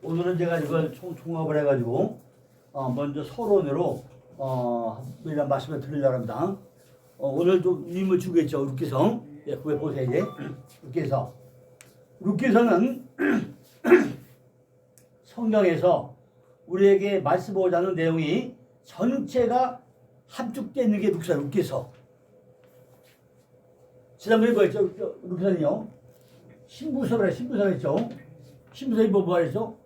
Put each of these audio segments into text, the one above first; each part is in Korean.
오늘은 제가 이걸 총합을 해가지고 먼저 서론으로 이런 말씀을 드리려고 합니다. 오늘 좀 임을 주겠죠. 룻기서. 예, 그거 보세요. 이제 룻기서. 룻기서는 성경에서 우리에게 말씀하고자 하는 내용이 전체가 함축되어 있는 게 룻기서. 지난번에 뭐였죠? 룻기서는요. 신부서라 했죠. 신부서에 뭐가 했죠?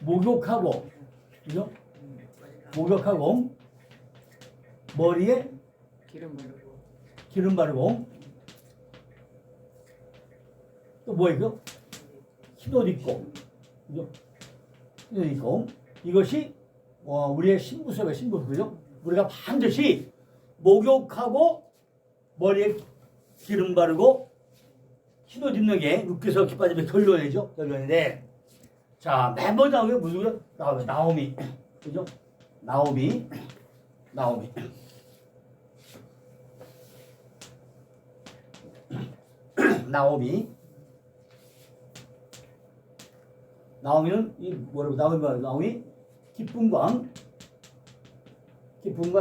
목욕하고, 그죠? 목욕하고 머리에 기름 바르고 또 뭐 있고? 흰옷 입고, 그죠? 흰옷 입고 이것이 우리의 신부서예요. 신부서죠. 우리가 반드시 목욕하고 머리에 기름 바르고 흰옷 입는 게 룻기서 기빠짐의 결론이죠. 결론인데, 자, 맨 먼저 나오는 게 무슨 거예요? 나오미. 그죠? 나오미. 나오미는 이 뭐라고 나오미 기쁨과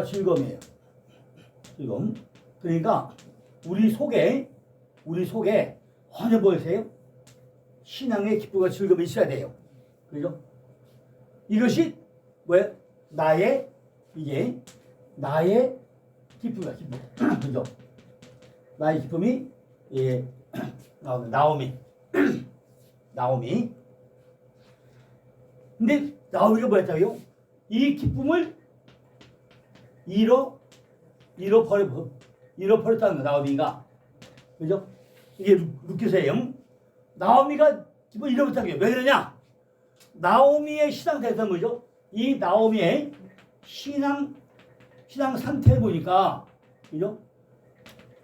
즐거움이에요. 즐거움. 그러니까 우리 속에 전혀 보이세요? 신앙의 기쁨과 즐거움이 있어야 돼요. 그죠? 이것이 뭐예요? 나의 기쁨이야, 기쁨. 그죠? 나의 기쁨이, 예, 나오미. 근데 나오미가 뭐였다고요? 이 기쁨을 잃어버렸다는 거, 나오미가. 그죠? 이게 룻기서예요. 나오미가 기쁨을 잃어버렸다는 게 왜 그러냐? 나오미의 신앙 대상 뭐죠? 이 나오미의 신앙 상태를 보니까, 그죠?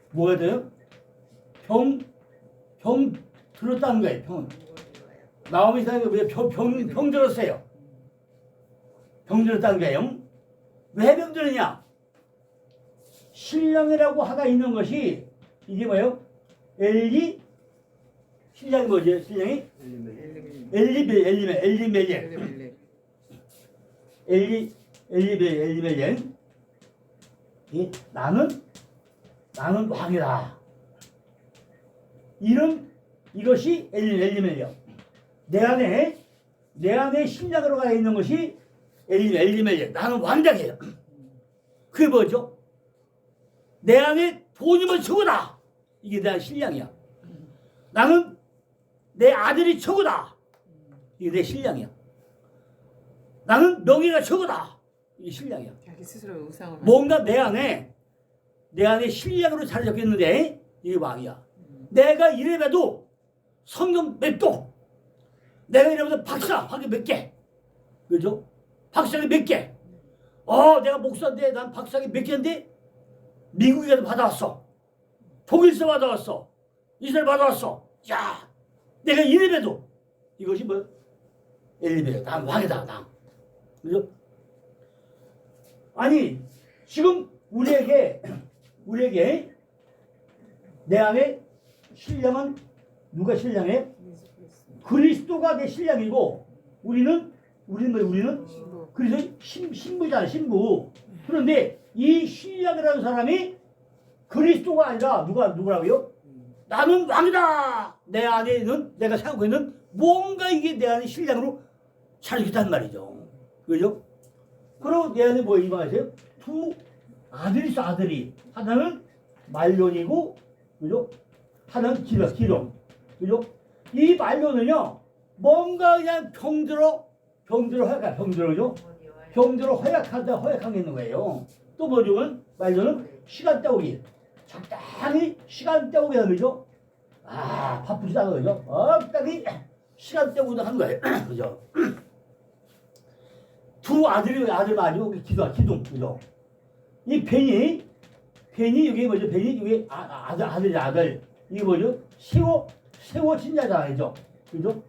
뭐가 돼요? 병 들었다는 거예요. 나오미 사람이 왜 병 들었어요? 병 들었다는 거예요. 왜 병 들었냐? 신랑이라고 하나 있는 것이 이게 뭐예요? 신랑이 뭐죠? 신랑이? 엘리멜렉. 나는 왕이다. 이것이 엘리멜렉. 내 안에 신랑으로 가 있는 것이 엘리멜렉. 나는 왕자예요. 그게 뭐죠? 내 안에 돈이면 최고다. 이게 내 신랑이야. 나는 내 아들이 최고다. 이게 내 신랑이야. 나는 명예가 최고다. 이게 신랑이야. 자기 스스로 우상으로. 뭔가 내 안에 신랑으로 자리 잡고 있는데 이게 왕이야. 내가 이래봬도 성경 몇 도, 내가 이래봬도 박사학위 몇 개, 그죠? 박사학위 몇 개. 내가 목사인데 난 박사학위 몇 개인데 미국에도 받아왔어. 독일에서 받아왔어. 이스라엘 받아왔어. 야, 내가 이래봬도 이것이 뭐? 엘리베이터. 난 왕이다. 난. 그죠? 아니, 지금 우리에게 내 안에 신랑은 누가 신랑해? 그리스도가 내 신랑이고 우리는 그래서 신부잖아, 신부. 그런데 이 신랑이라는 사람이 그리스도가 아니라 누구라고요? 나는 왕이다. 내 안에 있는, 내가 생각하고 있는 뭔가 이게 내 안에 신랑으로 차리겠다는 말이죠. 그죠? 그리고 내 안에 뭐 임하세요? 두 아들이 있어, 아들이. 하나는 말론이고, 그죠? 하나는 기름. 그죠? 이 말론은요, 뭔가 그냥 병들어 허약하죠? 병들어 허약한 게 있는 거예요. 또 뭐죠? 말론은 시간 때우기. 적당히 시간 때우기 하는 거죠? 바쁘지도 않은 거죠? 적당히 시간 때우기 하는 거예요. 그죠? 두 아들 아니고 기둥, 그죠? 이 벤이 이게 뭐죠? 벤이 이게 아들. 이게 뭐죠? 세워진 자잖아요, 그죠?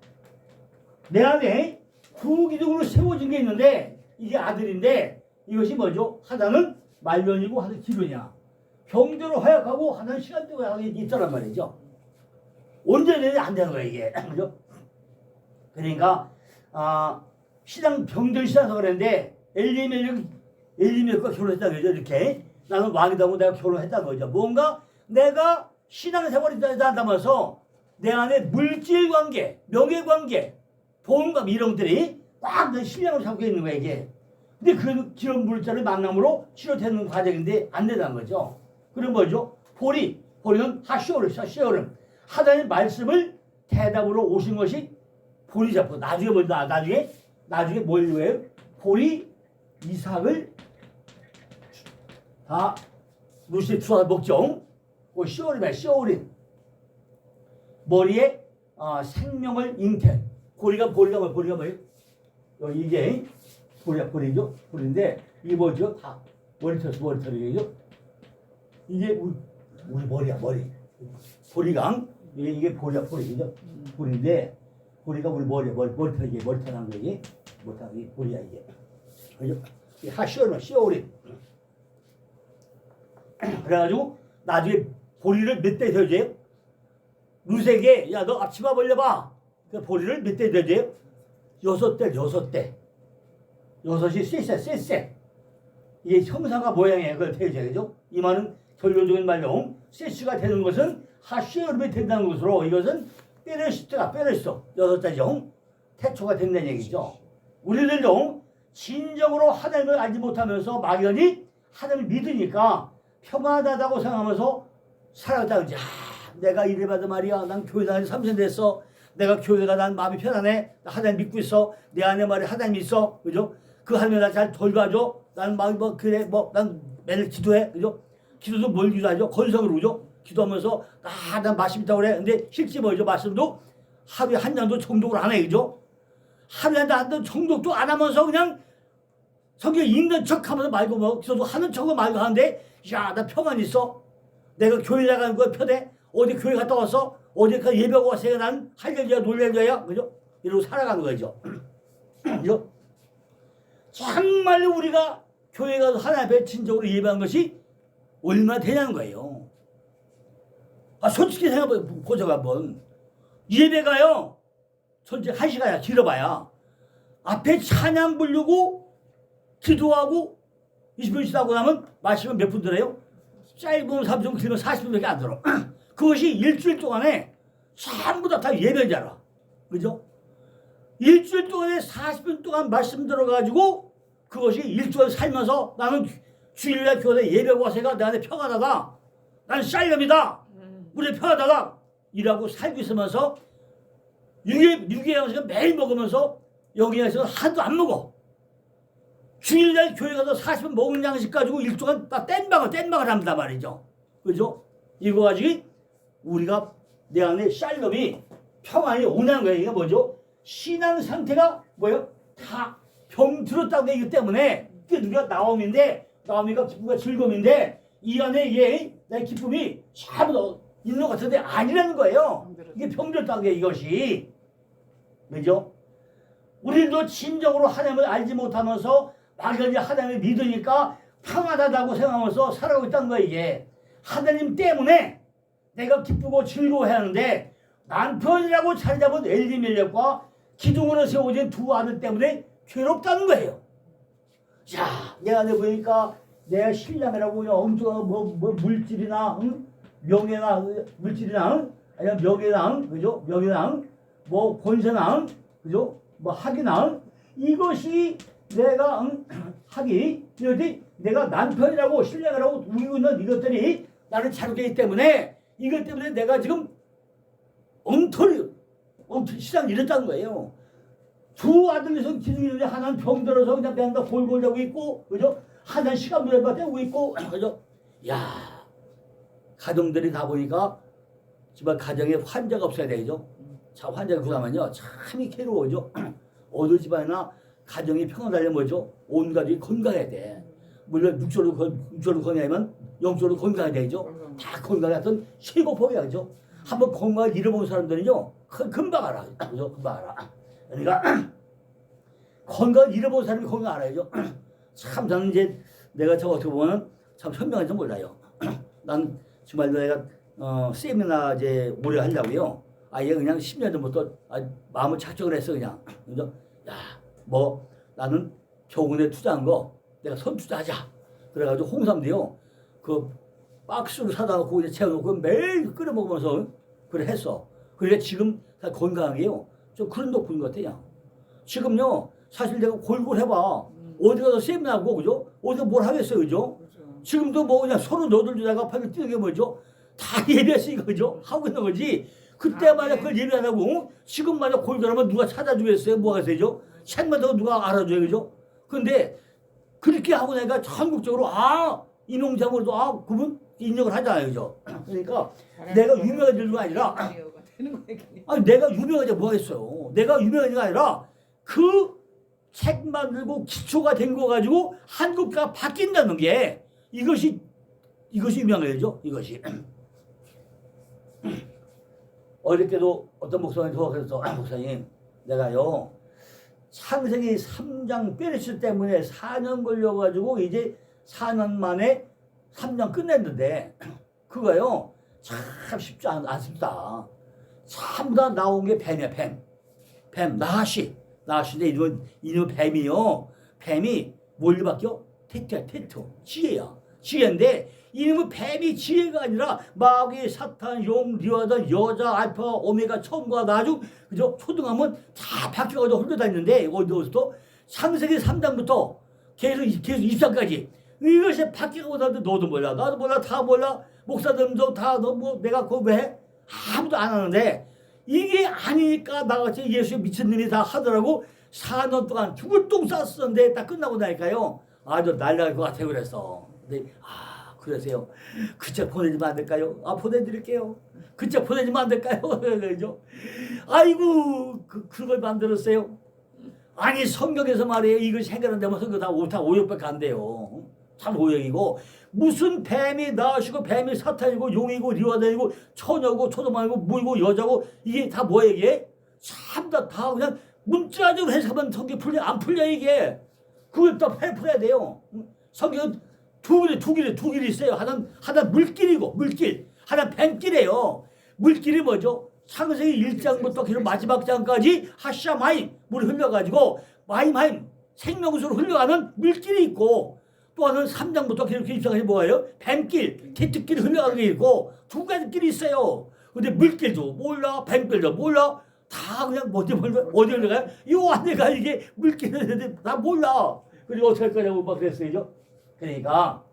내 안에 두 기둥으로 세워진 게 있는데 이게 아들인데 이것이 뭐죠? 하나는 말년이고 하나는 기근이야. 병들어 허약하고 하나는 시간대가 하게 있더란 말이죠. 온전히 안 되는 거야 이게. 그죠? 그러니까 신앙 병들 시라서 그랬는데 엘리멜렉과 결혼했다는 거죠. 이렇게 나는 왕이다고 내가 결혼했다는 거죠. 뭔가 내가 신앙생활이 담아서 내 안에 물질관계, 명예관계, 보험감 이런 것들이 꽉 내 신앙을 잡고 있는 거야 이게. 근데 그 기름 물자를 만남으로 치료되는 과정인데 안 된다는 거죠. 그럼 뭐죠? 보리는 하시오름. 하나님의 말씀을 대답으로 오신 것이 보리 잡고 나중에 뭐다 나중에 뭘 해요? 보리 이삭을 다 루시 주사 먹죠. 그 시오림 머리에 생명을 잉태. 보리가 뭐예요? 여기 이게 보리죠. 보리인데 이게 뭐죠? 다 머리털이죠. 이게 우리 머리야 머리. 보리강 이게 보리죠. 보리인데 보리가 우리 머리털 이게 머리털한 거지. 머리털이 보리야 이게. 그죠? 시오림. 그래가지고 나중에 보리를 몇 대 더 줘요? 루세게 야 너 앞치마 벌려봐. 그 보리를 몇 대 더 줘요? 6대. 6이 쎄. 이게 형상과 모양이에요. 그걸 태우죠. 그죠? 이만은 결론적인 말로 쎄가 되는 것은 하시오름이 된다는 것으로 이것은 페레시토 6자죠. 태초가 된다는 얘기죠. 우리들도 진정으로 하나님을 알지 못하면서 막연히 하나님을 믿으니까 평안하다고 생각하면서 살아갔다 그러지. 내가 이래봐도 말이야. 난 교회 다닌 3년 됐어. 내가 교회가 난 마음이 편안해. 나 하나님 믿고 있어. 내 안에 말이 하나님 있어. 그죠? 그 하나님 나 잘 돌봐줘. 나는 마음이 그래 난 매일 기도해. 그죠? 기도도 뭘 기도하죠? 건성으로 그죠? 기도하면서 난 말씀 있다고 그래. 근데 실제 뭐죠? 말씀도 하루에 한 장도 정독을 안 해. 그죠? 하루에 한 장도 정독도 안 하면서 그냥 성경 읽는 척 하면서 말고 기도도 하는 척은 말고 하는데 야 나 평안 있어. 내가 교회 나가는 거야 편해. 어디 교회 갔다 왔어? 어디 그 예배하고 왔으니까 난 할렐루야 놀랄려야 그죠? 이러고 살아가는 거죠. 그죠? 정말로 우리가 교회 가서 하나님 앞에 진정으로 예배한 것이 얼마나 되냐는 거예요. 솔직히 생각해보세요 한번. 예배가요 솔직히 1시간이야 길어봐야 앞에 찬양 부르고 기도하고 20분 지나고 나면 말씀은 몇 분 들어요? 짧으면 30분 길면 40분밖에 안 들어. 그것이 일주일 동안에 전부 다 예배잖아. 그죠? 일주일 동안에 40분 동안 말씀 들어가지고 그것이 일주일 살면서 나는 주일날 교회 예배하고 와서가 내 안에 평안하다. 나는 샬롬이다. 우리 평안하다. 이라고 살고 있으면서 유기양식을 매일 먹으면서 여기에서 하나도 안 먹어. 주일날 교회 가서 40분 먹은 양식 가지고 일주간 다 뗀방을 합니다 말이죠. 그죠? 이거 가지고 우리가 내 안에 샬롬이 평안이 오는 거예요. 이게 뭐죠? 신앙 상태가 뭐예요? 다 병들었다고 얘기 때문에 그게 누가 나옴인데 나오미가 기쁨과 즐거움인데 이 안에 내 기쁨이 전부 있는 것 같은데 아니라는 거예요. 이게 병들었다는 게 이것이. 그죠? 우리도 진정으로 하나님을 알지 못하면서 막연히 하나님을 믿으니까 평안하다고 생각하면서 살아가고 있다는 거예요. 이게 하나님 때문에 내가 기쁘고 즐거워해야 하는데 남편이라고 자리 잡은 엘리멜렉과 기둥으로 세워진 두 아들 때문에 괴롭다는 거예요. 자, 내 안에 보니까 내가 신랑이라고 엄청 물질이나 명예나 물질이나 아니면 명예나 그죠? 명예나 권세나 그죠? 학이나 이것이 내가 학이 이것이 내가 남편이라고 신랑이라고 우기고 있는 이것들이 나를 자극하기 때문에 이것 때문에 내가 지금 엉터리 시장 이랬다는 거예요. 두 아들에서 기둥이 있는데 하나는 병들어서 그냥 맨날 골골 자고 있고 그죠? 하나는 시간 물에만 떼고 있고 그죠? 야 가정들이 다 보니까 정말 가정에 환자가 없어야 되죠. 자 환자가 구하면요 참이 괴로워죠. 어느 집안이나 가정이 평안하려면 뭐죠? 온 가족이 건강해야 돼. 물론 육적으로 건강하면 영적으로 건강해야 되죠. 다 건강하던 최고봉이야 그죠? 한번 건강을 잃어본 사람들은요 금방 알아. 그죠? 금방 알아. 그러니까 건강을 잃어본 사람이 건강 알아야죠. 참 저는 이제 내가 저 어떻게 보면 참 현명한지 몰라요. 난 정말 내가 세미나 이제 오래 하려고요. 아예 그냥 10년 전부터 마음을 작정을 했어 그냥. 그죠? 야 뭐 나는 병원에 투자한 거 내가 선투자하자. 그래가지고 홍삼도요 그 박스로 사다 놓고 이제 채워놓고 매일 끓여 먹으면서 그래 했어. 그래 지금 다 건강하게요. 좀 그런 덕분인 것 같아요. 지금요 사실 내가 골골 해봐. 어디 가서 세미나고 그죠? 어디서 뭘 하겠어요 그죠? 지금도 뭐 그냥 38주 내가 팔을 뛰는 게 뭐죠? 다 예배했으니까 그죠? 하고 있는 거지. 그때마다 그걸 예배 안 하고 지금마다 골골하면 누가 찾아주겠어요? 뭐가 되죠? 책만 더 누가 알아줘요 그죠? 근데 그렇게 하고 내가 전국적으로 이명장으로도 그분 인정을 하잖아요 그죠? 그러니까 내가 유명해질 게 아니라 내가 유명하지 뭐 하겠어요. 내가 유명해진 게 아니라 그 책 만들고 기초가 된 거 가지고 한국가 바뀐다는 게 이것이 유명해죠. 이것이 어저께도 어떤 목사님이 그래서 목사님 내가요 창세기 3장 빼르시 때문에 4년 걸려가지고 이제 4년 만에 3장 끝냈는데 그거요 참 쉽지 않습니다. 전부 다 나온 게 뱀이야 뱀 나하시인데 이놈 뱀이요 뱀이 뭘 바뀌어? 태투야 태투 지혜인데 이놈의 뱀이 지혜가 아니라 마귀 사탄 용 리와단 여자 알파 오메가 처음과 나중 그죠? 초등하면 다 바뀌어가지고 흘러다니는데 어디서부터 창세기 3장부터 계속 24까지 이것이 바뀌고 나도 너도 몰라 나도 몰라 다 몰라 목사들도 다 너 뭐 내가 그거 왜 해? 아무도 안 하는데 이게 아니니까 나같이 예수의 미친놈이 다 하더라고. 4년 동안 죽을 똥 쌌었는데 딱 끝나고 나니까요 아주 날라갈 것 같아요. 그래서 근데 그러세요. 그 책 보내주면 안 될까요? 보내드릴게요. 그 책 보내주면 안 될까요? 그러죠. 아이고 그걸 만들었어요. 아니 성경에서 말이에요. 이것이 해결 안 되면 성경 다 오역밖에 안 돼요. 참 오역이고 무슨 뱀이 나시고 뱀이 사탄이고 용이고 리와단이고 처녀고 초도망이고 무이고 여자고 이게 다 뭐야 이게? 참 다 그냥 문자적으로 해석하면 성경 안 풀려 이게. 그걸 또 풀어야 돼요. 성경은 두 길이 있어요. 하나 물길이고 물길 하나 뱀길이에요. 물길이 뭐죠? 창세기 1장부터 계속 마지막 장까지 하샤마임 물이 흘러가지고 마임하임 생명수로 흘러가는 물길이 있고 또 하나는 3장부터 계속 입장이 뭐예요? 뱀길, 태특길이 흘러가는 게 있고 두 가지 길이 있어요. 근데 물길도 몰라, 뱀길도 몰라. 다 그냥 어디 흘러가요? 요 안에가 이게 물길인데 다 몰라. 그리고 어떻게 할 거냐고 막 그랬어요. 그러니까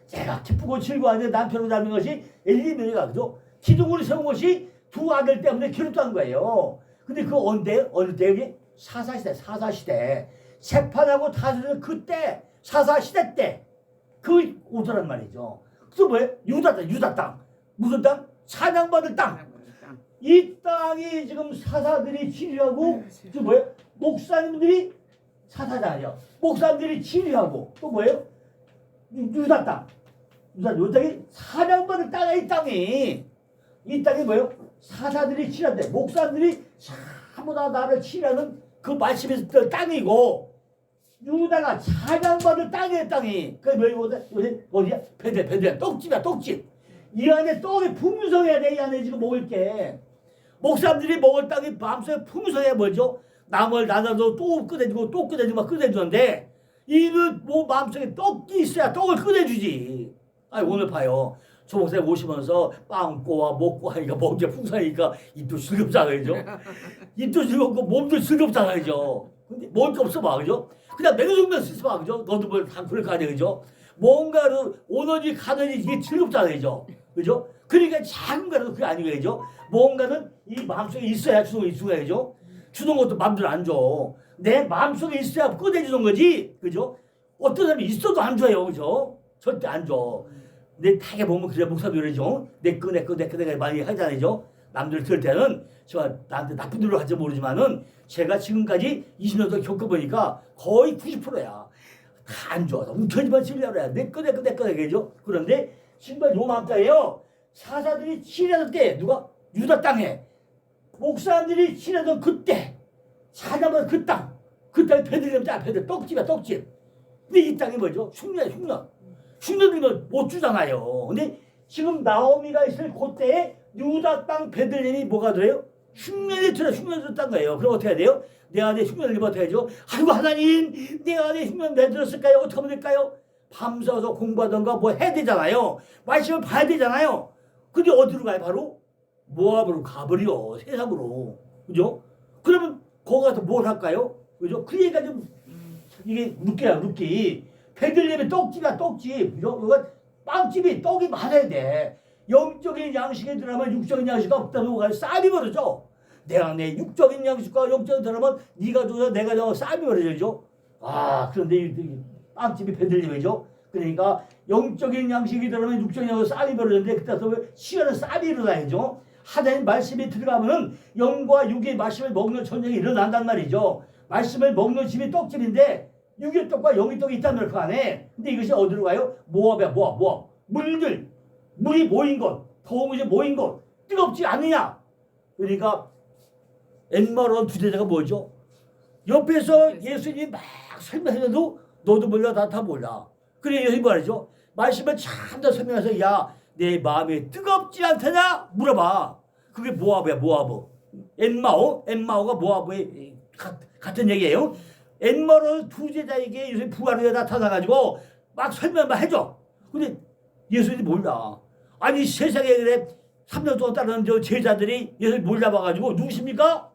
제가 기쁘고 즐거워하는 남편을 닮은 것이 엘리멜레가 그죠? 기둥으로 세운 것이 두 아들 때문에 괴롭다는 거예요. 근데 그 어느 때 사사시대 재판하고 다스리는 그때 사사시대 때 그 오더란 말이죠. 또 뭐예요? 유다 땅. 무슨 땅? 찬양받을 땅. 이 땅이 지금 사사들이 치리하고 또 뭐예요? 목사님들이 사사자 아니야. 목사님들이 치리하고 또 뭐예요? 유다 땅. 요 땅이 찬양받을 땅이야. 이 땅이 뭐예요? 사사들이 치리한데 목사님들이 전부 다 나를 치리하는 그 말씀에서 땅이고 유다가 찬양받을 땅이 그 어디야? 베들 떡집이야 떡집. 이 안에 떡이 풍성해야 돼. 이 안에 지금 먹을 게 목사님들이 먹을 땅이 마음속에 풍성해야 뭐죠? 남을 나눠도 또 꺼내주고 또 꺼내주고 막 꺼내주는데 이는 뭐 마음속에 떡이 있어야 떡을 꺼내주지. 오늘 봐요. 조목사님 오시면서 빵 꼬아 먹고 하니까 먹은 게 풍성하니까 입도 즐겁잖아요. 그죠? 입도 즐겁고 몸도 즐겁잖아요. 그죠? 근데 먹을 게 없어 봐. 그죠? 그냥 맹수면 쓰지 마. 그죠? 너도 뭘 다 그럴 거 아니야. 그죠? 뭔가를 오너지 가느니 이게 즐겁잖아요. 그죠? 그죠? 그러니까 작은 거라도 그게 아니고 그죠? 뭔가는 이 마음속에 있어야 주는 거 그죠? 주는 것도 마음대로 안 줘. 내 마음속에 있어야 꺼내주는 거지. 그죠? 어떤 사람이 있어도 안 줘요. 그죠? 절대 안 줘. 내 타게 보면 그래 목사도 그러죠. 내 거 많이 하잖아요. 남들 들을 때는 제가 나한테 나쁜 일로 할지 모르지만은 제가 지금까지 20년 동안 겪어보니까 거의 90%야. 다 안 줘. 웅켜지만 치려고 해. 내 거 그죠? 그런데 정말 요맘때예요. 사사들이 치려던 때 누가? 유다 땅에 목사님들이 치려던 그때 사자마자 그 땅이 베들레헴 땅 베들 떡집이야 떡집. 근데 이 땅이 뭐죠? 흉년들면 못 주잖아요. 근데 지금 나오미가 있을 그때에 유다 땅 베들레헴이 뭐가 돼요? 흉년이 들었다는 거예요. 그럼 어떻게 해야 돼요? 내 안에 흉년을 입어 어떻게 하죠? 아이고 하나님 내 안에 흉년 왜 들었을까요? 어떻게 하면 될까요? 밤새워서 공부하던가 뭐 해야 되잖아요. 말씀을 봐야 되잖아요. 근데 어디로 가요? 바로 모압으로 가버려. 세상으로. 그죠? 그러면 거기 가서 뭘 할까요? 그죠? 그 얘기가 좀 이게 룻기야 룻기. 베들레헴의 떡집이야 떡집. 그죠? 이거 빵집이 떡이 많아야 돼. 영적인 양식에 들어가면 육적인 양식 없다고 싸움이 벌어져. 내가 내 육적인 양식과 영적인 들어가면 네가 줘서 내가 줘 싸움이 벌어져죠. 아 그런데 이 빵집이 베들레헴이죠. 그러니까 영적인 양식이 들어가면 육적인 양식 싸움이 벌어졌는데 그때서 시원한 싸움이 일어나야죠. 하나님 말씀이 들어가면은 영과 육의 말씀을 먹는 전쟁이 일어난단 말이죠. 말씀을 먹는 집이 떡집인데 육의 떡과 영의 떡이 있단 말이에요 그 안에. 근데 이것이 어디로 가요? 모압이야 모압. 물이 모인 곳, 더운 것이 모인 곳, 뜨겁지 않느냐? 그러니까 엠마론 주제자가 뭐죠? 옆에서 예수님이 막 설명해도 너도 몰라 다 몰라. 그래 예수님이 말이죠. 말씀을 참 더 설명해서 야 내 마음이 뜨겁지 않다냐 물어봐. 그게 모압이야 모압. 엠마오가 모압의 같은 얘기예요. 엠마론 두 제자에게 예수님 부활에 나타나가지고 막 설명만 해줘. 근데 예수님이 몰라. 아니 세상에 그래 3년 동안 따르는 저 제자들이 예수님 몰라봐가지고 누구십니까?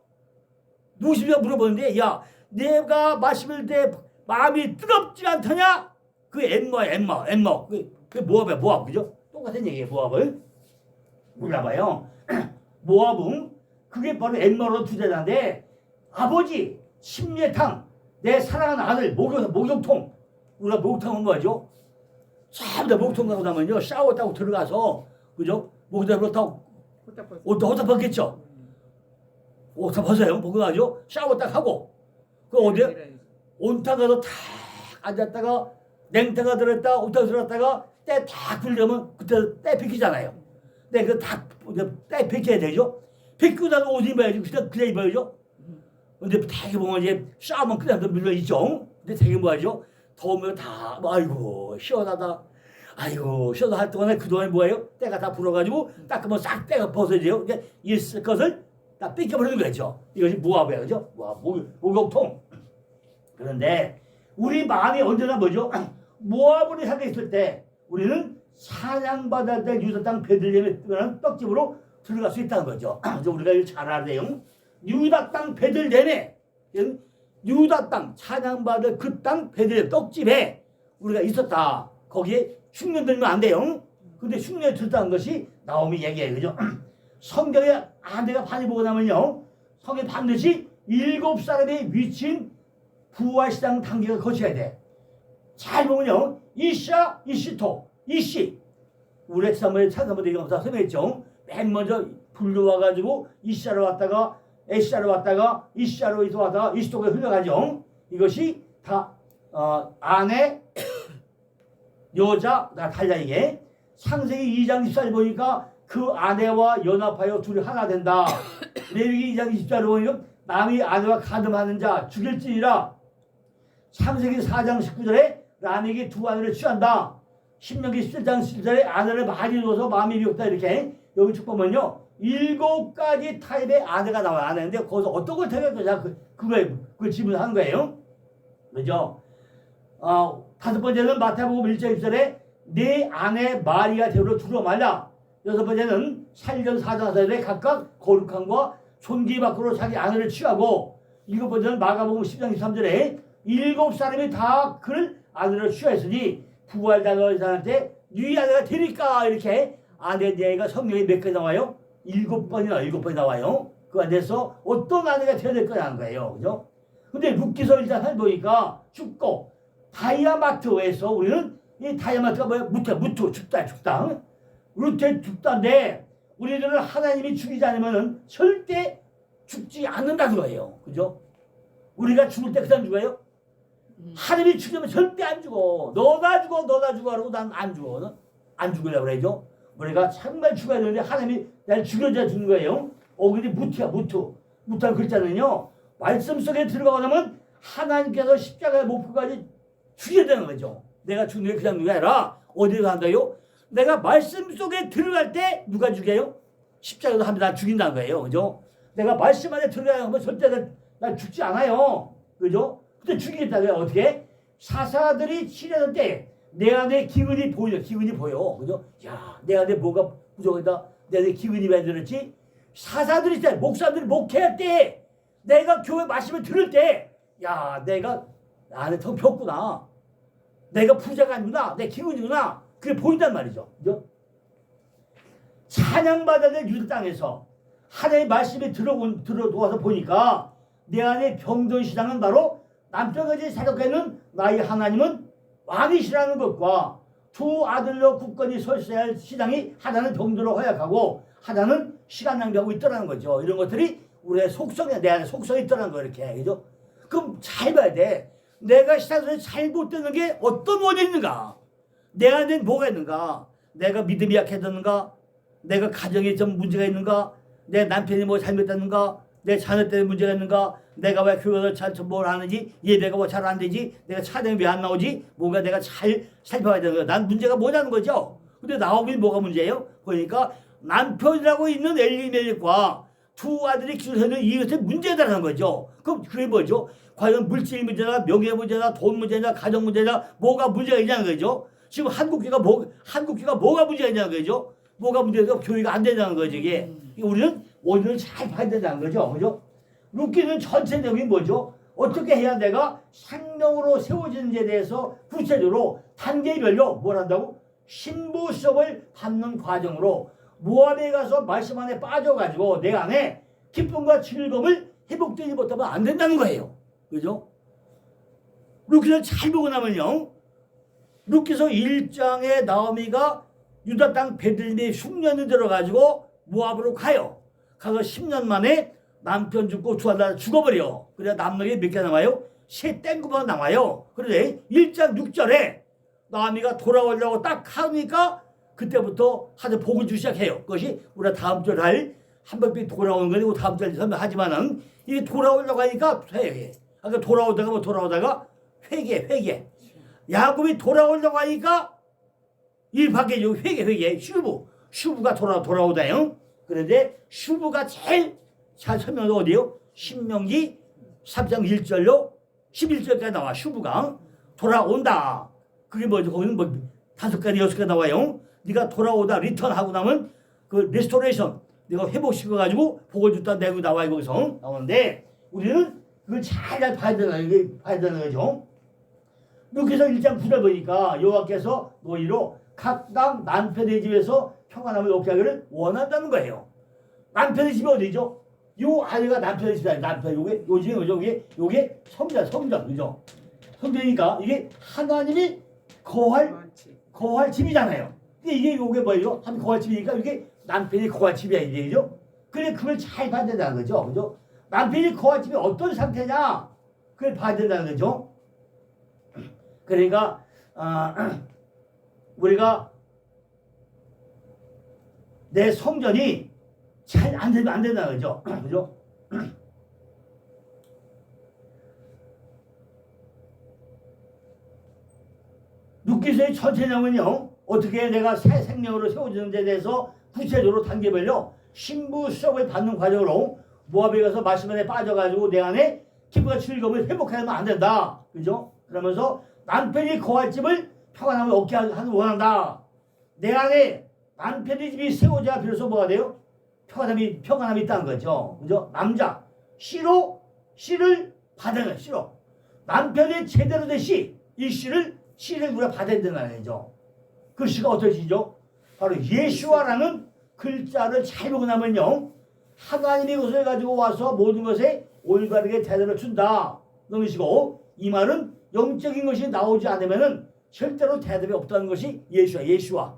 물어보는데 야 내가 말씀을 때 마음이 뜨겁지 않더냐? 그 엠마 그게 모압이야 그죠? 똑같은 얘기예요 모압을. 몰라봐요. 모압은 그게 바로 엠마로 두 제자인데 아버지 심예탕 내 사랑하는 아들 목욕통 우리가 목욕탕은 뭐죠? 참다 목욕탕 가고 나면요 샤워 타고 들어가서 그죠? 목욕탕으로 타고 옷 벗겠죠? 옷 다 벗어요. 보고 나죠? 샤워 딱 하고 그 어디에? 온탕 가서 탁 앉았다가 냉탕가 들었다 온탕 들었다가 때 탁 불려면 그때 때 비키잖아요. 네, 그때 비켜야 되죠? 비키고 나서 옷 입어야지. 그냥 입어야죠? 근데 되게 보면 이제 샤워만 그냥 물려 있죠? 근데 되게 뭐하죠? 더우면 다 아이고 시원하다. 아이고 시원하다 할 동안에 그동안에 뭐예요? 때가 다 불어가지고 닦으면 싹 때가 벗어져요. 그러니까 있을 것을 다 뺏겨버리는 거죠. 이것이 모압이에요. 그죠? 목욕통. 그런데 우리 마음이 언제나 뭐죠? 모압으로 향해 있을 때 우리는 사냥받아야 될 유다 땅 베들레헴에 뜨거운 떡집으로 들어갈 수 있다는 거죠. 그래서 우리가 이거 잘 알아야 돼요. 유다 땅 베들레헴에 유다 땅 사냥받을 그 땅 베들레헴 떡집에 우리가 있었다. 거기에 흉년 들면 안 돼요. 근데 흉년이 들었다는 것이 나오미 얘기예요. 그죠? 성경에 내가 많이 보고 나면요. 성경에 반드시 7사람의 위치인 부활시장 단계가 거쳐야 돼. 잘 보면요. 이샤, 이시토, 이시. 우리 지난번에 찬사모도 얘기하면서 설명했죠. 맨 먼저 불려와가지고 이샤로 왔다가 에시아로 왔다가 이시아로 왔다가 이시토가 흘러가죠. 이것이 다 아내, 여자, 달라 이게. 창세기 2장 14절 보니까 그 아내와 연합하여 둘이 하나 된다. 레위기 2장 20절을 보니까 남이 아내와 가늠하는 자 죽일지니라. 창세기 4장 19절에 라멕이 두 아내를 취한다. 신명기 17장 17절에 아내를 많이 둬서 마음이 미웠다. 이렇게 여기 쭉 보면요 7가지 타입의 아내가 나와요. 아내인데 거기서 어떤 걸 택할 거냐 그걸 질문하는 거예요. 그죠? 다섯 번째는 마태복음 1장 1절에 내 아내 마리아 대우로 두려 말라. 여섯 번째는 사일전 4장 4절에 각각 거룩함과 존귀 밖으로 자기 아내를 취하고 일곱 번째는 마가복음 10장 23절에 7사람이 다 그를 아내를 취하였으니 부활당한 사람한테 네 아내가 되니까 이렇게 아내 얘기가 성경에 몇 개 나와요? 7번이 나와요. 그 안에서 어떤 아내가 되어야 될 거냐는 거예요. 그죠? 근데 룻기서 1장 보니까 죽고 다이아마트에서 우리는 이 다이아마트가 뭐야? 무트 죽다. 루테 죽다인데 우리들은 하나님이 죽이지 않으면 절대 죽지 않는다는 거예요. 그죠? 우리가 죽을 때 그냥 죽어요? 하나님이 죽이면 절대 안 죽어. 너나 죽어 하고 난 안 죽어. 안 죽으려고 그러죠. 우리가 정말 죽어야 되는데 하나님이 날 죽여줘야 죽는 거예요. 근데 무트한 글자는요. 말씀 속에 들어가고 나면 하나님께서 십자가의 목표까지 죽여야 되는 거죠. 내가 죽는 게 그냥 누가 아니라 어디에 간다요? 내가 말씀 속에 들어갈 때 누가 죽여요? 십자가도 하면 나 죽인다는 거예요. 그죠? 내가 말씀 안에 들어가야 하면 절대 난 죽지 않아요. 그죠? 근데 죽이겠다. 그래 어떻게? 사사들이 치려는 때 내 안에 기근이 보여. 기근이 보여. 그죠? 야, 내 안에 뭐가 부족하다. 내 안에 기근이 왜 들었지? 사사들이 때 목사들이 목회할 때 내가 교회 말씀을 들을 때 야, 내가 안에 텅 폈구나. 내가 부자가 아니구나. 내 기근이구나. 그게 보인단 말이죠. 그죠? 찬양받아야 될 유다 땅에서 하나님의 말씀이 들어와서 보니까 내 안에 병든 시장은 바로 남편까지 사역하는 나의 하나님은 왕이시라는 것과 두 아들로 굳건히 설세야 할 시장이 하나는 병들어 허약하고 하나는 시간 낭비하고 있더라는 거죠. 이런 것들이 우리의 속성에 내 안에 속성이 있더라는 거 이렇게. 그죠? 그럼 잘 봐야 돼. 내가 시장에서 잘못되는 게 어떤 원인이 있는가? 내 안에 뭐가 있는가? 내가 믿음이 약해졌는가? 내가 가정에 좀 문제가 있는가? 내 남편이 뭐 잘못했는가? 내 자녀 때문에 문제가 있는가? 내가 왜 교회를 뭘 하는지? 예배가 뭐 잘 안 되지? 내가 찬양이 왜 안 나오지? 뭔가 내가 잘 살펴봐야 되는 거야. 난 문제가 뭐냐는 거죠. 근데 나오긴 뭐가 문제예요? 그러니까 남편이라고 있는 엘리멜렉과 두 아들이 기술하는 이것의 문제다라는 거죠. 그럼 그게 뭐죠? 과연 물질 문제나 명예 문제나 돈 문제나 가정 문제나 뭐가 문제가 있냐는 거죠. 지금 한국교가 뭐가 문제가 있냐는 거죠. 뭐가 문제가 교회가 안 된다는 거죠. 이게 우리는 원인을 잘 봐야 된다는 거죠. 그죠? 룻기는 전체 내용이 뭐죠? 어떻게 해야 내가 생명으로 세워지는지에 대해서 구체적으로 단계별로 뭘 한다고? 신부 수업을 받는 과정으로 모압에 가서 말씀 안에 빠져가지고 내 안에 기쁨과 즐거움을 회복되지 못하면 안 된다는 거예요. 그죠? 룻기를 잘 보고 나면요. 룻기서 1장에 나오미가 유다 땅 베들레헴에 흉년이 들어가지고 모압으로 가요. 가서 10년 만에 남편 죽고 두 아들 죽어버려. 그래 남는 게 몇 개 남아요? 세 땡구만 남아요. 그런데 1장 6절에 나오미가 돌아오려고 딱 하니까 그때부터 하도 복을 주기 시작해요. 그것이 우리가 다음 주에 할 한번씩 돌아오는 거고 다음 주에 설명하지만은 이게 돌아오려고 하니까 회개. 아까 돌아오다가 회개. 야곱이 돌아오려고 하니까 이 밖에 회개. 슈브가 돌아오다요. 그런데 슈브가 제일 잘 설명한 어디요? 신명기 3장 1절로 11절까지 나와. 슈브가 돌아온다. 그게 뭐죠? 거기는 뭐 5가지 6가지 나와요. 네가 돌아오다 리턴하고 나면 그 레스토레이션 네가 회복시켜가지고 복을 줬다 내고 나와. 거기서 나오는데 우리는 그걸 잘 봐야 되는 거죠. 여기서 1장 9절 보니까 여호와께서 너희로 각각 남편의 집에서 평안함을 얻게 하기를 원한다는 거예요. 남편의 집이 어디죠? 요 아이가 남편의 집이 아니에요. 남편 요게 성전 그죠? 성전이니까 이게 하나님이 거할 집이잖아요. 요게 뭐예요? 한 거할 집이니까 이게 남편이 거할 집이야 이제 그죠? 그래 그걸 잘 봐야 된다는 거죠. 그죠? 남편이 거할 집이 어떤 상태냐? 그걸 봐야 된다는 거죠. 그러니까 우리가 내 성전이 잘 안 되면 안 된다는 거죠. 그죠? 룻기서의 전체 내용은요. 어떻게 내가 새 생명으로 세워지는 데 대해서 구체적으로 단계별로 신부 수업을 받는 과정으로 모압에 가서 말씀 안에 빠져가지고 내 안에 기쁨과 즐거움을 회복하면 안 된다. 그죠? 그러면서 남편이 거할 집을 평안함을 얻게 하는 원한다. 내 안에 남편의 집이 세워져야 비로소 뭐가 돼요? 평안함이 있다는 거죠. 그죠? 남자 씨를 받아야 씨로 남편의 제대로 된 씨, 이 씨를 우리가 받아야 된다는 거죠. 그 씨가 어떤 씨죠? 바로 예수와라는 글자를 잘 보고 나면요, 하나님이 그것을 가지고 와서 모든 것에 올바르게 대답을 준다. 그런 것이고, 이 말은 영적인 것이 나오지 않으면은 절대로 대답이 없다는 것이 예수와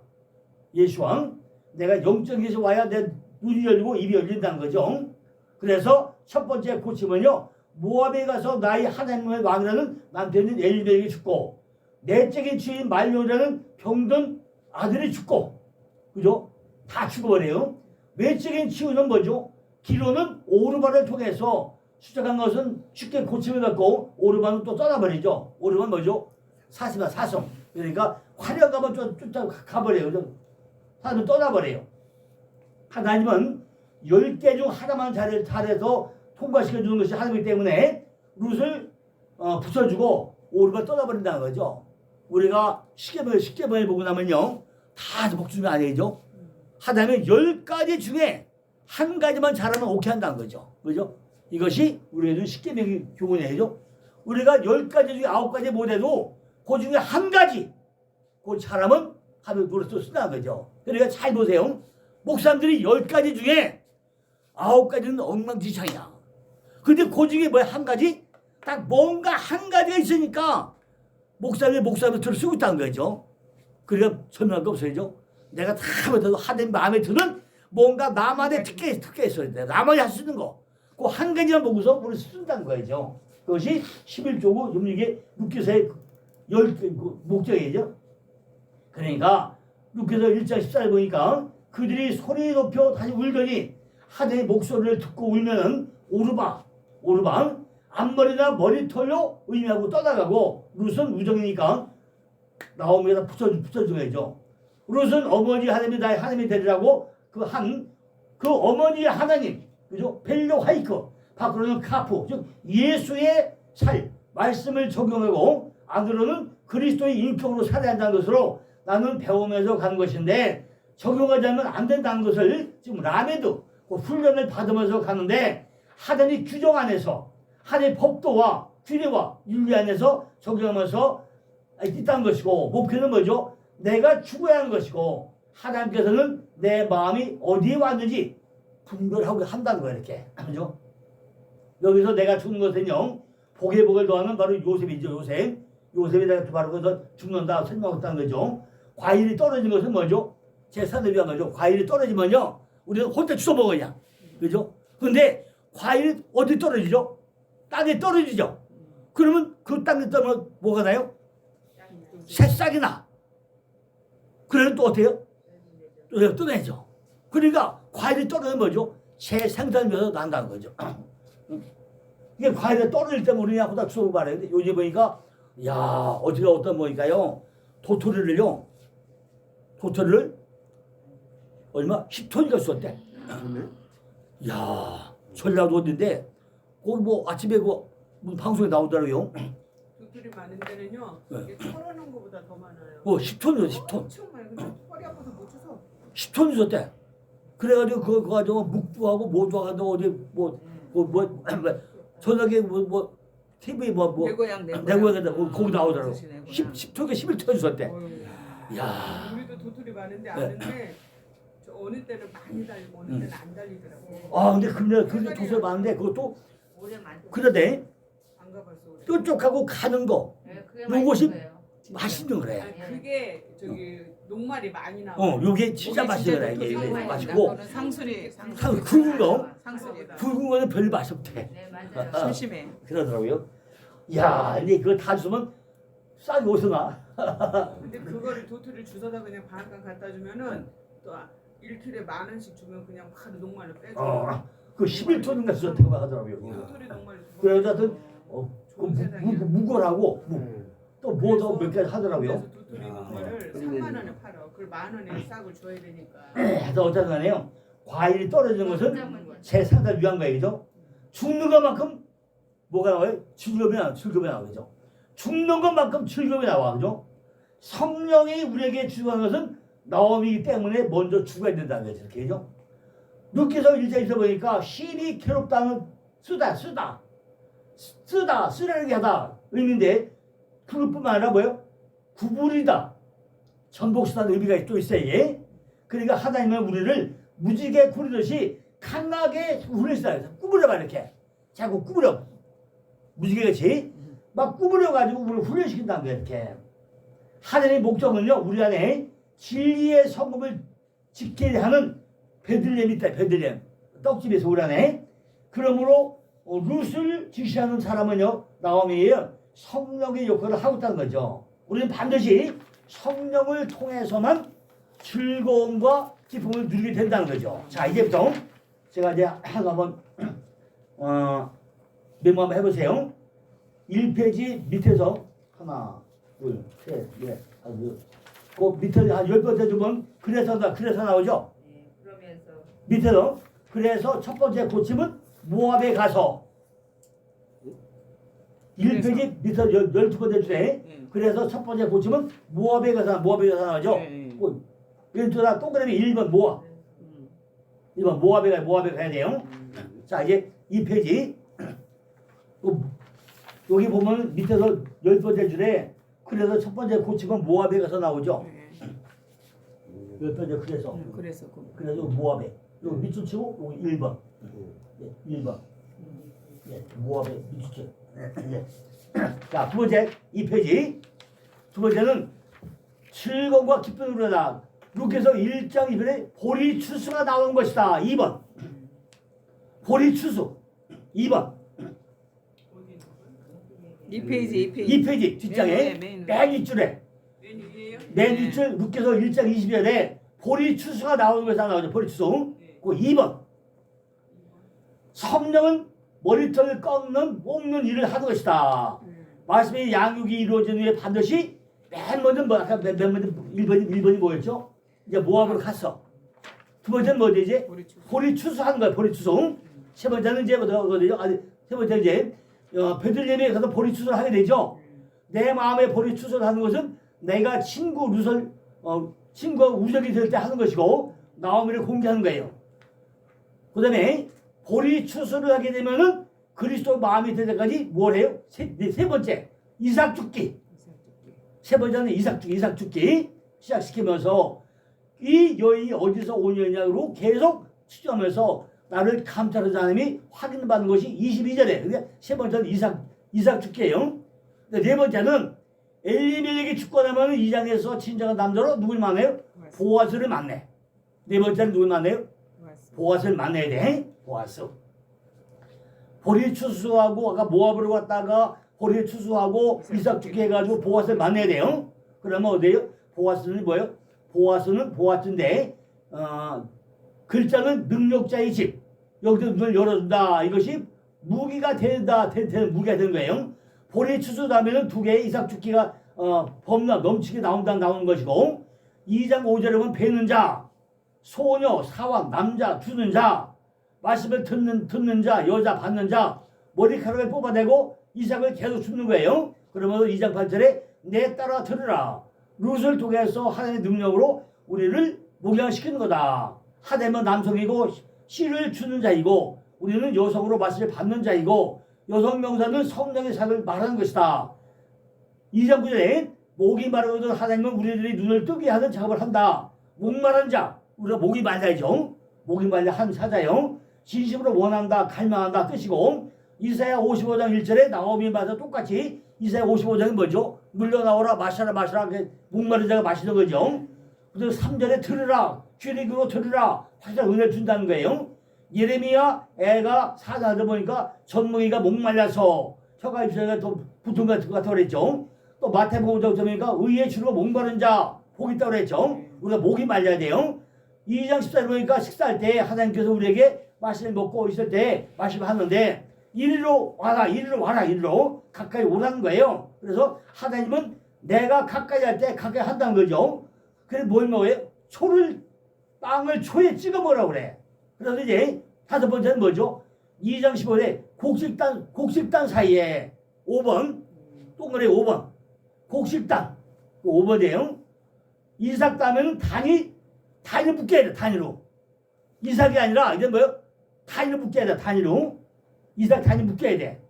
내가 영적인 것이 와야 내 눈이 열리고 입이 열린다는 거죠. 그래서 첫 번째 고침은요, 모압에 가서 나의 하나님의 왕이라는 남편인 엘리멜렉이 죽고 내적인 주인 말론이라는 병든 아들이 죽고, 그죠? 다 죽어버려요. 외적인 치유는 뭐죠? 기로는 오르반을 통해서 수정한 것은 쉽게 고침을 받고 오르반은 또 떠나버리죠. 오르반 뭐죠? 사성. 그러니까 화려가면 쫓아 가버려요. 사람은 떠나버려요. 하나님은 10개 중 하나만 잘해서 통과시켜주는 것이 하나님이기 때문에 룻을 붙여주고 오르가 떠나버린다는 거죠. 우리가 십계명을 보고 나면요 다 복주면 안 되죠. 하다면 10가지 중에 한 가지만 잘하면 오케이 한다는 거죠. 그죠? 이것이 우리에게 십계명의 교훈이죠. 우리가 10가지 중에 9가지 못해도 그 중에 한 가지 그 잘하면 하면 노릇도 쓴다는 거죠. 그러니까 잘 보세요. 목사님들이 10가지 중에 9가지는 엉망진창이야. 근데 그 중에 뭐야 한 가지? 딱 뭔가 한 가지가 있으니까 목사님을 쓰고 있다는 거죠. 그러니까 설명할 거 없어야죠. 내가 다 못해도 하나님 마음에 드는 뭔가 나만의 특혜 있어야 돼. 나만이 할 수 있는 거. 그 한 가지만 보고서 우리 쓴다는 거죠. 그것이 11조고 이게 룻기서의 목적이죠. 그러니까 룻기서 1장 14절 보니까 그들이 소리 높여 다시 울더니 하나님의 목소리를 듣고 울면은 오르방 앞머리나 머리털로 의미하고 떠나가고 룻은 우정이니까 나오미에다 붙여줘야죠. 룻은 어머니 하나님이 나의 하나님이 되리라고 그 어머니의 하나님 그죠? 벨로 하이크 밖으로는 카프 즉 예수의 말씀을 적용하고 안으로는 그리스도의 인격으로 살아야 한다는 것으로 나는 배우면서 가는 것인데 적용하지 않으면 안 된다는 것을 지금 라메드 훈련을 받으면서 가는데 하나님의 규정 안에서 하나님의 법도와 규례와 윤리 안에서 적용하면서 있다는 것이고 목표는 뭐죠? 내가 죽어야 하는 것이고 하나님께서는 내 마음이 어디에 왔는지 분별하고 한다는 거예요. 이렇게 그죠? 여기서 내가 죽는 것은요 복에 복을 더하는 바로 요셉이죠. 요셉이 내가 바로 거기서 죽는다 설명했다는 거죠. 과일이 떨어진 것은 뭐죠? 제사를 위한 거죠. 과일이 떨어지면요 우리는 혼자 주워 먹어야 그죠? 근데 과일이 어디 떨어지죠? 땅에 떨어지죠. 그러면 그 땅에 떨어지면 뭐가 나요? 새싹이 나. 그러면 또 어때요? 또 내죠. 그러니까 과일이 떨어지면 뭐죠? 재생산돼서 난다는 거죠. 이게 과일이 떨어질 때 우리냐 보다 주워 말해요. 요즘 보니까 야 어디가 어떤 보니까요 도토리를 얼마? 10톤인가 주었대. 야 전라도 어딘데 거기 뭐 아침에 무슨 방송에 나오더라고요. 도토리 많은 데는요 이게 털어놓은 것보다 더 많아요. 10톤이요 10톤. 엄청 많아요. 근데 허리 아파서 못 쳐서 10톤 주었대. 그래가지고 그거 가지고 묵두하고 모두 하고 어디 저녁에 TV 내고향에다 거기 나오더라고. 10톤에 11톤 주었대. 야. 우리도 도토리 많은데 아는데 저 어느 때는 많이 달리고 어느 때는 안 달리더라고. 아 근데 도토리 많은데 그것도 오래 만들어. 그런데 안 가봤어. 오래. 뾰족하고 가는 거 그게 요것이 맛있는 거예요. 맛있는 거래. 아니, 그게 저기 녹말이 많이 나와. 요게 진짜 맛있는 거래. 이게 도토리 맛있고 상수리 굵은 거 상수리다. 굵은 거는 별 맛이 없대. 네 맞아요. 심심해. 그러더라고요. 야, 근데 그거 다 주면 싹이 어디서 나? 근데 그거를 도토리를 주워다 그냥 반간 갖다 주면은 또 1kg에 10,000원씩 주면 그냥 바로 녹말로 빼줘. 그 11톤인가 주었다고 하더라고요. 도토리 녹말로. 그래서 하여튼 무거라고 또 뭐 더 몇 가지 하더라고요. 그래서 도토리 녹말을 3만 원에 팔아. 그걸 10,000원에 싹을 줘야 되니까. 그래서 어쨌든 간에요. 과일이 떨어지는 것은 재산을 위한 거예요. 그죠? 죽는 것만큼 뭐가 나와요? 즐거움이 나와. 그죠? 죽는 것만큼 즐거움이 나와. 그죠? 성령이 우리에게 주는 것은 나옴이기 때문에 먼저 죽어야 된다는 거죠. 이렇게. 그죠? 룻기서 1장에서 보니까 심히 괴롭다는 쓰라는 게 하다 의미인데 그것뿐만 아니라 뭐예요? 구부리다. 전복시다는 의미가 또 있어요. 예? 그러니까 하나님은 우리를 무지개 구리듯이 강하게 훈련시다. 구부려봐 이렇게. 자꾸 구부려. 무지개같이 막 구부려가지고 우리를 훈련시킨다는 거예요. 이렇게. 하나님의 목적은요. 우리 안에 진리의 성금을 지키게 하는 베들렘이 있다. 베들렘. 떡집에서 우리 안에. 그러므로 룻을 지시하는 사람은요. 나오미예요. 성령의 역할을 하고 있다는 거죠. 우리는 반드시 성령을 통해서만 즐거움과 기쁨을 누리게 된다는 거죠. 자, 이제부터 제가 이제 한번 메모 한번 해보세요. 1페이지 밑에서 하나, 둘, 셋, 넷, 다섯, 그 밑에 한 10번째 주면 그래서 나오죠. 네, 그러면서 밑에서 그래서 첫 번째 고침은 모압에 가서 1페이지 밑에 12번째 줄에 그래서 첫 번째 고침은 모압에 가서 나오죠. 왼쪽에다 동그라미 1번 모압 1번 모압에 가야 돼요. 자 이제 2페이지 여기 보면 밑에서 10번째 줄에 그래서 첫 번째 고침은 모압에 가서 나오죠. 10번째 그래서 모압에 여기 밑줄 치고 여기 1번 1번 모압에 밑줄 치고 자, 두 번째 2페이지 두 번째는 즐거움과 기쁨으로다 루카서 1장 2편에 보리추수가 나온 것이다. 2번 보리추수 2번 2페이지 뒷장에 맨 윗줄에 맨 윗줄 루카서 1장 20절에 보리추수가 나오는 것이 나오죠. 보리추수 그 2번 성령은 머리털을 꺾는 뽑는 일을 하는 것이다. 말씀이 양육이 이루어진 후에 반드시 맨 먼저 아까 맨 먼저 1번이 뭐였죠? 이제 모압으로 갔어. 두 번째는 뭐지 이제? 보리추수 하는 거야. 보리추수. 세 번째는 이제 뭐거든요? 세 번째는 이제 베들레헴에 가서 보리추수를 하게 되죠. 내 마음에 보리추수를 하는 것은 내가 친구가 우적이 될 때 하는 것이고 나오미를 공개하는 거예요. 그 다음에 보리추수를 하게 되면은 그리스도 마음이 될 때까지 뭘 해요? 세 번째 이삭 죽기. 세 번째는 이삭 죽기 시작시키면서 이 여인이 어디서 오느냐로 계속 추정하면서 나를 감찰하는 하나님이 확인받는 것이 22절에. 근데 세 번째는 이삭 죽기예요. 네 번째는 엘리멜렉이 죽고 나면 2장에서 친정한 남자로 누굴 만나요? 보아스를 만나. 네 번째는 누굴 만나요? 보아스를 만나야 돼. 보아스. 보리추수하고 아까 모압으로 갔다가 보리추수하고 이삭 죽게 해가지고 보아스를 만나야 돼요. 그러면 어디에요? 보아스는 뭐예요? 보아스는 보아스인데 글자는 능력자의 집. 여기서 문을 열어준다. 이것이 무기가 된다. 무기가 되는 거예요. 보리추수 다음에는 두 개의 이삭 죽기가 넘치게 나오는 것이고 2장 5절에 보면 베는 자, 소녀, 사왕, 남자, 주는 자, 말씀을 듣는 자, 여자 받는 자, 머리카락을 뽑아내고 이삭을 계속 줍는 거예요. 그러면서 2장 8절에 내 따라 들으라. 룻을 통해서 하나님의 능력으로 우리를 목양시키는 거다. 하나님은 남성이고 씨를 주는 자이고 우리는 여성으로 말씀을 받는 자이고 여성 명사는 성령의 사역을 말하는 것이다. 2장 9절에 목이 마르거든 하나님은 우리들이 눈을 뜨게 하는 작업을 한다. 목마른 자, 우리가 목이 말라야죠. 목이 말라 한 사자요. 진심으로 원한다, 갈망한다 뜻이고 이사야 55장 1절에 나오미 말과 똑같이 이사야 55장은 뭐죠? 물러나오라 마셔라 목마른 자가 마시는 거죠. 그리고 3절에 들으라 귀를 기울여 들으라 확실한 은혜를 준다는 거예요. 예레미야 애가 사자하다 보니까 전무기가 목말라서 혀가 입술에 더 붙은 것 같다고 그랬죠. 또 마태복음 보니까 의의 주로 목마른 자 복이 있다고 그랬죠. 우리가 목이 말려야 돼요. 2장 14절 보니까 식사할 때 하나님께서 우리에게 말씀을 먹고 있을 때 말씀을 하는데 이리로 와라 가까이 오라는 거예요. 그래서 하나님은 내가 가까이 할 때 가까이 한다는 거죠. 그래서 뭘 먹어요? 빵을 초에 찍어 먹으라고 그래. 그래서 이제 다섯 번째는 뭐죠? 2장 15절에 곡식단 사이에 5번 동그라미 5번 곡식단 5번이에요. 이삭 따면 단위로 묶여야 돼. 단위로 이삭이 아니라 이제 뭐요? 단위로 묶여야 돼. 단위로 이삭 단위 묶여야 돼.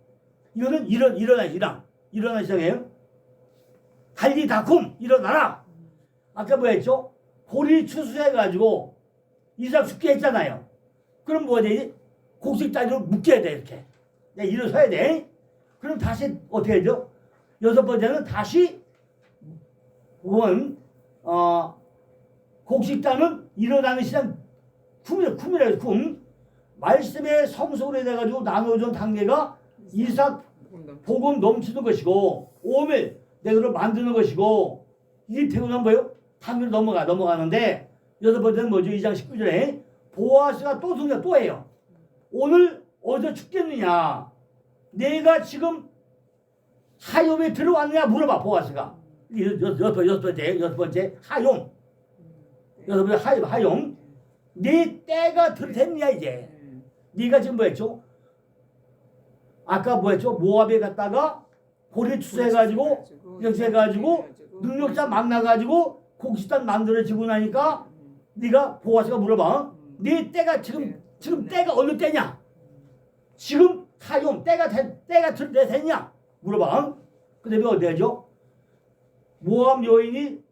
이거는 일어나 시작해요. 달리다쿰 일어나라. 아까 뭐 했죠? 보리 추수해가지고 이삭 죽게 했잖아요. 그럼 뭐가 되지? 곡식 단위로 묶여야 돼. 이렇게 일어서야 돼. 그럼 다시 어떻게 되죠? 여섯 번째는 다시 곡식단은 일어나는 시장 쿰이라고 쿰. 말씀의 성소로 돼가지고 나눠준 단계가 이삭 복음 넘치는 것이고 오멜 내가 만드는 것이고 이게 되고 나면 뭐예요? 단계로 넘어가는데 여섯 번째는 뭐죠? 2장 19절에 보아스가 또 등장 또 해요. 오늘 어디서 죽겠느냐? 내가 지금 하욤에 들어왔느냐 물어봐. 보아스가 여섯 번째 하욤 여섯 번째 하욤 네 때가 됐냐 이제 네가 지금 뭐 했죠? 아까 뭐 했죠? 모압에 갔다가 고리 투서해가지고 역사해가지고 능력자 만나가지고 곡식단 만들어지고 나니까 네가 보아스가 물어봐. 네 때가 지금 때가 어느 때냐? 지금 사용 때가 들 때 됐냐? 물어봐. 근데 왜 어때죠? 모압 여인이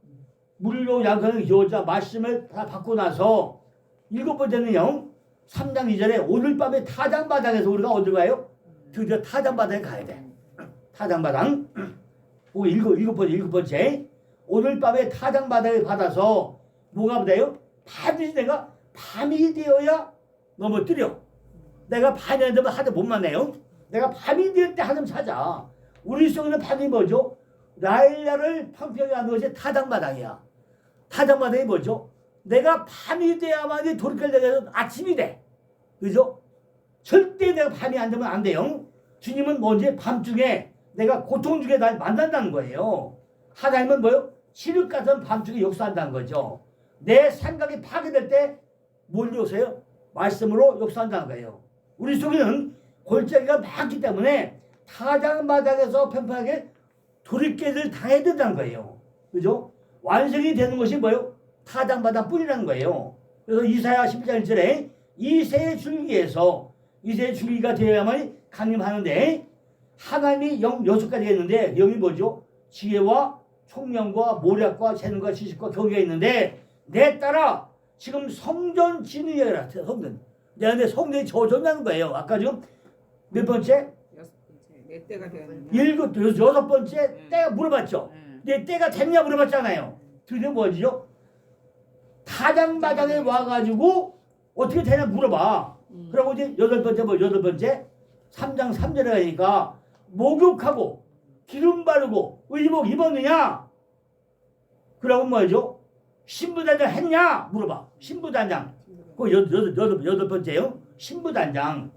물로 약하는 여자 말씀을 다 받고 나서 7번째는요. 3장 2절에 오늘 밤에 타장바닥에서 우리가 어디 가요? 드디어 타장바닥에 가야 돼. 타장바닥. 그리고 일곱 번째. 오늘 밤에 타장바닥에 받아서 뭐가 돼요? 반드시 내가 밤이 되어야 넘어뜨려. 내가 밤이 되면 하도 못 만나요. 내가 밤이 될 때 하나님 찾아. 우리 속에는 밤이 뭐죠? 라일라를 평평히 하는 것이 타장바닥이야. 타장바닥이 뭐죠? 내가 밤이 돼야만이 돌이킬 때가 아침이 돼. 그죠? 절대 내가 밤이 안 되면 안 돼요. 주님은 뭔지 밤중에 내가 고통 중에 날 만난다는 거예요. 하나님은 뭐요? 시륵 같은 밤중에 역사한다는 거죠. 내 생각이 파괴될 때 뭘 요새요? 말씀으로 역사한다는 거예요. 우리 속에는 골짜기가 많기 때문에 타장바닥에서 평평하게 돌이켜들 당해야 된다는 거예요. 그죠? 완성이 되는 것이 뭐예요? 타장바닥 뿐이라는 거예요. 그래서 이사야 11장 1절에 이새의 줄기에서 이새의 줄기가 되어야만 강림하는데 하나님이 영 6가지가 있는데 영이 뭐죠? 지혜와 총명과 모략과 재능과 지식과 경계가 있는데 내 따라 지금 성전 진흥이라 성전 내가 성전이 저전하는 거예요. 아까 지금 몇 번째? 6번째. 내 때가 되었느냐? 6번째 때가 물어봤죠. 내 때가 됐냐 물어봤잖아요. 드디어 뭐지요? 타장바닥에 와가지고 어떻게 되냐 물어봐. 그리고 이제 8번째 3장 3절에 가니까 목욕하고 기름 바르고 의복 입었느냐? 그러고 뭐죠? 신부단장 했냐? 물어봐. 신부단장. 그 8번째요. 신부단장.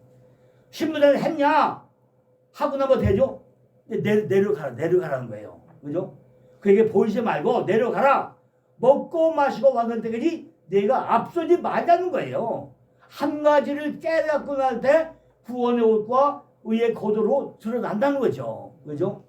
신부단장 했냐? 하고 나면 되죠? 내려가라는 거예요. 그죠? 그에게 보이지 말고 내려가라. 먹고 마시고 왔을 때까지 내가 앞서지 말자는 거예요. 한 가지를 깨닫고 날 때 구원의 옷과 의의 겉으로 드러난다는 거죠. 그죠?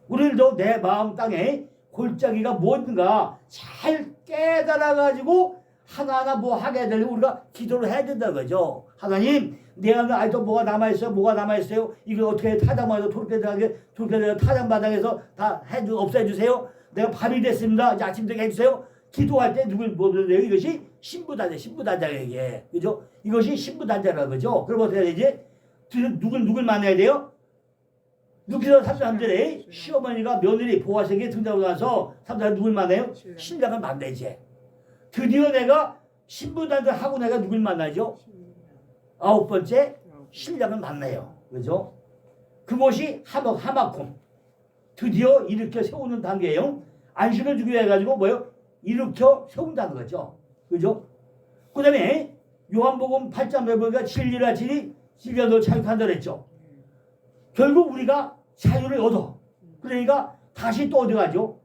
우리들도 내 마음 땅에 골짜기가 뭔가 잘 깨달아가지고 하나하나 뭐 하게 되려고 우리가 기도를 해야 된다는 거죠. 하나님, 내 안에 아직도 뭐가 남아있어요? 뭐가 남아있어요? 이걸 어떻게 타장마다 돌게되어 타장바닥에서 다 없애주세요. 내가 밤이 됐습니다. 이제 아침 되게 해주세요. 기도할 때 누굴 보는데요? 이것이 신부단장에게. 그죠? 이것이 신부단장이라는 거죠. 그럼 어떻게 해야 되지? 누굴 만나야 돼요? 누기서 3절에 시어머니가 며느리 보아스에게 등장하고 나서 3절에 누굴 만나요? 신랑을 만나야지. 드디어 내가 신부단장 하고 내가 누굴 만나죠? 9번째 신랑을 만나요. 그죠? 그것이 하마콤. 드디어 일으켜 세우는 단계예요. 안식을 주기 위해 가지고 뭐요? 일으켜 세운다는 거죠. 그죠? 그 다음에 요한복음 8장에 보니까 진리라 진리가 너 자유한다 그랬죠. 결국 우리가 자유를 얻어. 그러니까 다시 또 어디 가죠?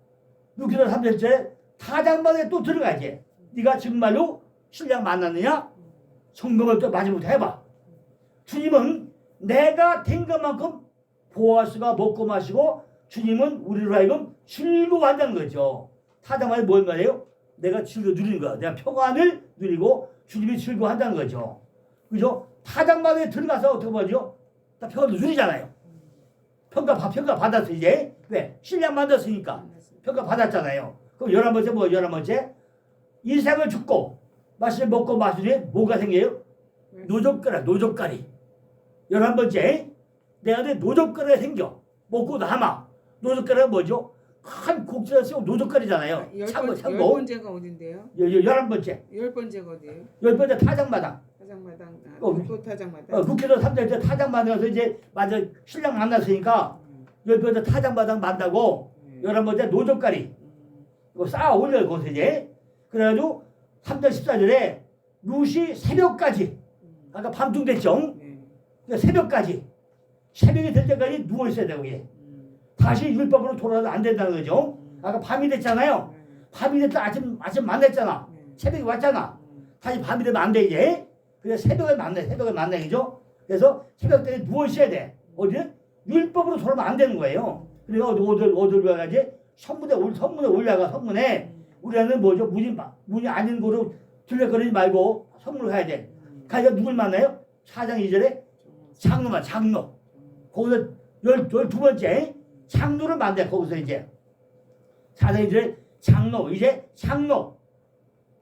6절 3절째 타장바닥에 또 들어가지. 네가 정말로 신랑 만났느냐? 성경을 또 마지막부터 해봐. 주님은 내가 된 것만큼 보아스가 먹고 마시고 주님은 우리로 하여금 즐거워한다는 거죠. 타장바닥에 뭔 말이에요? 내가 즐겨 누리는 거야. 내가 평안을 누리고 주님이 즐거워한다는 거죠. 그죠? 타장바닥에 들어가서 어떻게 보죠? 다 평안을 누리잖아요. 평가 받았어 이제. 왜? 신랑 만났으니까 평가 받았잖아요. 그럼 11번째 뭐 11번째? 인생을 죽고 맛을 먹고 마시니 뭐가 생겨요? 노젓가리. 11번째 내 안에 노젓가리가 생겨. 먹고 남아. 노젓가리가 뭐죠? 큰 곡지를 쓰고 노젓가리잖아요. 참고. 10번째가 어딘데요? 11번째. 10번째가 어디예요? 10번째 타장마당. 타장마당. 또 또 타장마당. 국회도 3절 타장마당에서 이제 맞아 신랑 만났으니까 10번째 타장마당 만나고 11번째 노젓가리. 이거 쌓아 올려요 거기서 이제. 그래가지고 3절 14절에 룻이 새벽까지 아까 밤중 됐죠? 그러니까 새벽이 될 때까지 누워 있어야 되고 이게. 다시 율법으로 돌아도 안 된다는 거죠. 아까 밤이 됐잖아요. 밤이 됐다 아침 만났잖아. 새벽이 왔잖아. 다시 밤이 되면 안 돼 이제. 그래서 새벽에 만나야죠. 그래서 새벽에 누워 있어야 돼. 어디? 율법으로 돌아가면 안 되는 거예요. 그래서 어딜 가야지? 선문에 올라가 선문에 우리는 뭐죠? 문이 아닌 곳으로 들려거리지 말고 선문으로 가야 돼. 가서 누굴 만나요? 4장 2절에 장로. 거기서 12번째 장로를 만나요. 거기서 이제 4장 2절에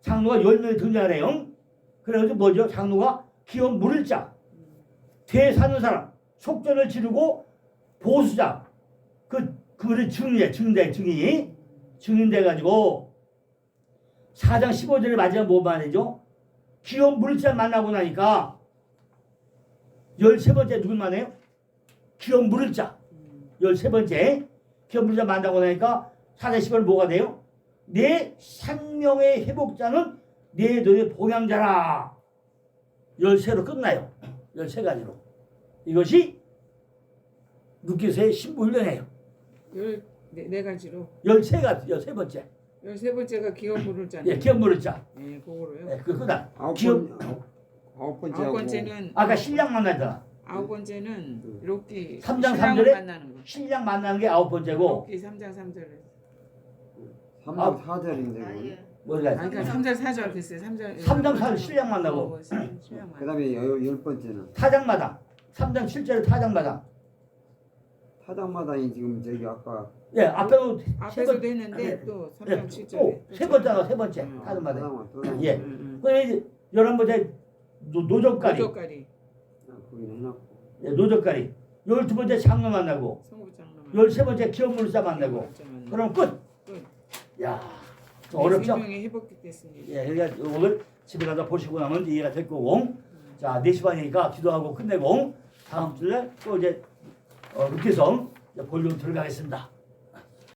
장로가 10명이 등장하네요. 그래서 뭐죠? 장로가 기업 물을 자, 뒤에 사는 사람, 속전을 치르고 보수자, 그분이 증인돼가지고 4장 15절에 마지막 뭐 말이죠? 기업 물을 자 만나고 나니까 13번째 누굴 만나요? 기업 물을 자. 13번째 기업 물을 자 만나고 나니까 4장 15절 뭐가 돼요? 내 생명의 회복자는 내 돈의 봉양자라. 13로 끝나요. 13가지로. 이것이 누께서의 신부훈련이에요. 14가지로 13번째. 13번째가 기업 물을 자는 예, 기업 물을 자. 예, 그거로요. 예, 그거다. 아홉 아홉 번째하고 번째는 아까 신랑 만나잖아. 9번째는 로키 3장 신랑을 3절에 만나는 거. 신랑 만나는 게 9번째고 로키 3장 3절에 3장 4절인데 뭐가 그러니까 3장 4절 글쎄 3장 3장 4절 신랑 만나고 그 다음에 10번째는 타장마당 3장 7절에 타장마당. 타장마당이 지금 저기 아까 예, 앞에도 앞에서도 했는데 또 3장 7절에 세 번째가 세 번째 타장마당. 타장마당 예. 그래서 11번째 노적가리. 노적가리 거기는 해놨고 예, 노적가리. 12번째 장로 만나고 성부장로 13번째 기업물사 만나고 그럼 끝. 야, 좀 어렵죠? 생명이 회복됐습니다. 예, 그러니까 오늘 집에 가서 보시고 나면 이해가 될 거고 자, 4시 반이니까 기도하고 끝내고 다음 주에 또 이제 루키성 본론 들어가겠습니다.